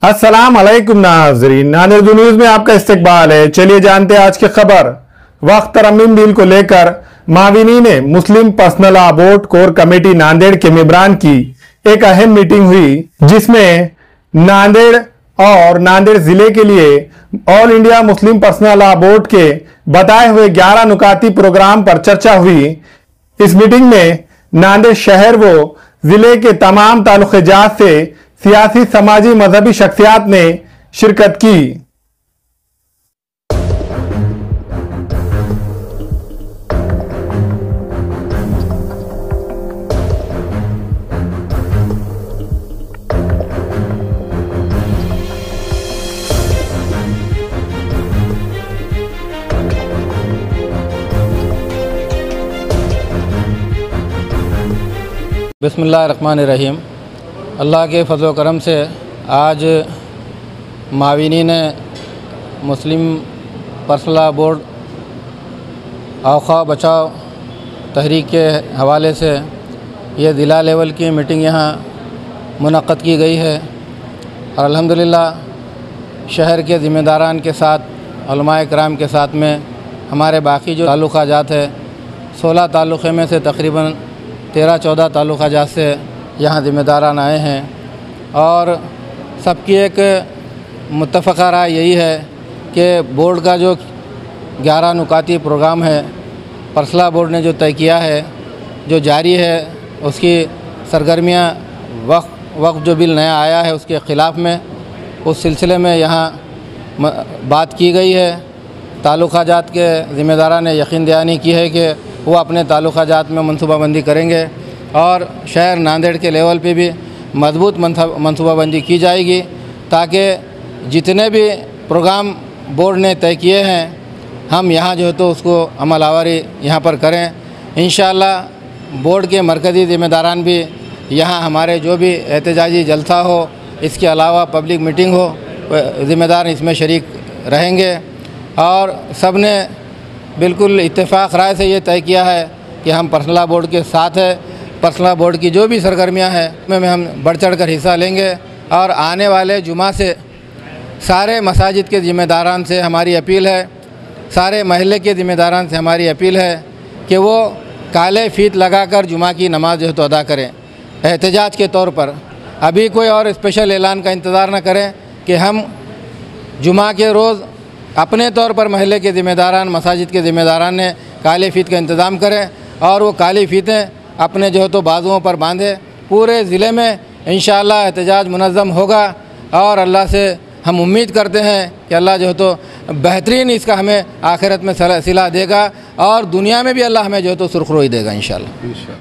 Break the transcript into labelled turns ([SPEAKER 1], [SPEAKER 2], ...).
[SPEAKER 1] अस्सलाम अलैकुम नाज़रीन, नानिर न्यूज़ में आपका इस्तकबाल है। चलिए जानते हैं आज की खबर। वक्त तरमीम बिल को लेकर माविनी ने Muslim personal law board core committee Nanded के मेंबरान की एक अहम मीटिंग हुई, जिसमें नांदेड़ और नांदेड़ जिले के लिए all India Muslim personal law board के बताए हुए 11 नुकाती प्रोग्राम पर चर्चा हुई। इस मीटिंग में नांदेड़ शहर व जिले के तमाम ताल्लुक़ात से सियासी, समाजी, मजहबी शख्सियात ने शिरकत की।
[SPEAKER 2] बिस्मिल्लाहिर्रहमानिर्रहीम। अल्लाह के फज़ल व करम से आज माविनी ने मुस्लिम पर्सनल लॉ बोर्ड औक़ाफ़ बचाओ तहरीक के हवाले से ये ज़िला लेवल की मीटिंग यहाँ मुनक़्क़द की गई है और अल्हम्दुलिल्लाह शहर के ज़िम्मेदारान के साथ, उलमाए किराम के साथ में हमारे बाकी जो ताल्लुक़ात है 16 ताल्लुक़े में से तकरीबन 13-14 ताल्लुक़ात से यहाँ ज़िम्मेदारान आए हैं और सबकी एक मुत्तफ़क़ा राय यही है कि बोर्ड का जो 11 नुकाती प्रोग्राम है पर्सनल लॉ बोर्ड ने जो तय किया है, जो जारी है, उसकी सरगर्मियाँ वक्त जो बिल नया आया है उसके ख़िलाफ़ में, उस सिलसिले में यहाँ बात की गई है। ताल्लुक़ात के ज़िम्मेदारान ने यकीन दहानी की है कि वो अपने ताल्लुक़ात में मनसूबाबंदी करेंगे और शहर नांदेड़ के लेवल पे भी मजबूत मनसूबाबंदी की जाएगी ताकि जितने भी प्रोग्राम बोर्ड ने तय किए हैं हम यहाँ जो है तो उसको अमल आवारी यहाँ पर करें। इंशाअल्लाह बोर्ड के मरकज़ी ज़िम्मेदारान भी यहाँ हमारे जो भी एहतजाजी जलसा हो, इसके अलावा पब्लिक मीटिंग हो, ज़िम्मेदार इसमें शरीक रहेंगे और सब ने बिल्कुल इत्तेफाक राय से ये तय किया है कि हम पर्सनल लॉ बोर्ड के साथ है। पर्सनल लॉ बोर्ड की जो भी सरगर्मियाँ हैं उसमें हम बढ़ चढ़ कर हिस्सा लेंगे और आने वाले जुमा से सारे मसाजिद के ज़िम्मेदारान से हमारी अपील है, सारे महल्ले के ज़िम्मेदारान से हमारी अपील है कि वो काले फ़ीत लगाकर जुमा की नमाज जो है तो अदा करें एहतजाज के तौर पर। अभी कोई और स्पेशल ऐलान का इंतज़ार न करें कि हम जुमा के रोज़ अपने तौर पर महल्ले के ज़िम्मेदारान, मसाजिद के ज़िम्मेदारान ने काले फ़ीत का इंतज़ाम करें और वो काली फ़ीतें अपने जो है तो बाजुओं पर बांधे। पूरे ज़िले में इंशाअल्लाह एहतजाज मुनज़्ज़म होगा और अल्लाह से हम उम्मीद करते हैं कि अल्लाह जो है तो बेहतरीन इसका हमें आखिरत में सिला देगा और दुनिया में भी अल्लाह हमें जो है तो सुरखरोई देगा इंशाअल्लाह।